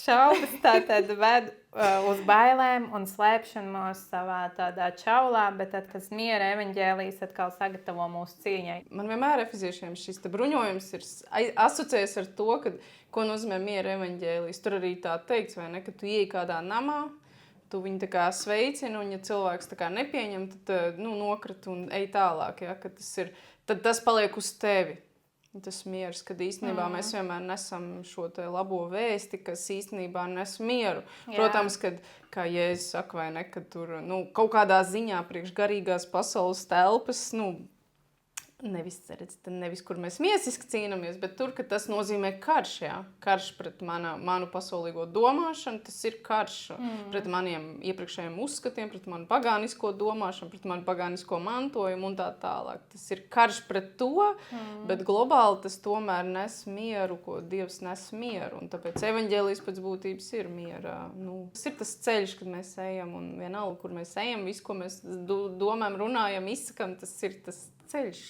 šaubas tātad ved uz bailēm un slēpšanos savā tādā čaulā, bet tad, kad miera evaņģēlijs atkal sagatavo mūsu cīņai. Man vienmēr efeziešiem šis bruņojums ir asociējies ar to, ko nozīmē miera evaņģēlijs. Tur arī tā teikts, vai ne, ka tu ieej kādā namā, tu viņu tā kā sveicini, un ja cilvēks tā kā nepieņem, tad nokrit un ej tālāk, ja, ka tad tas paliek uz tevi. Tas miers, kad īstenībā mēs vienmēr nesam šo te labo vēsti, kas īstenībā nes mieru. Jā. Protams, kad, kā Jēzus saka, vai ne, ka tur kaut kādā ziņā priekš garīgās pasaules telpas, nevis, kur mēs miesiski cīnamies, bet tur, ka tas nozīmē karš, jā. Karš pret manu pasaulīgo domāšanu, tas ir karš pret maniem iepriekšējiem uzskatiem, pret manu pagānisko domāšanu, pret manu pagānisko mantojumu un tā tālāk. Tas ir karš pret to, bet globāli tas tomēr nes mieru, ko Dievs nes mieru, un tāpēc evaņģēlijs pēc būtības ir miera. Tas ir tas ceļš, kad mēs ejam, un vienalga, kur mēs ejam, visu, ko mēs domājam, runājam, izsakam, tas ir tas ceļš.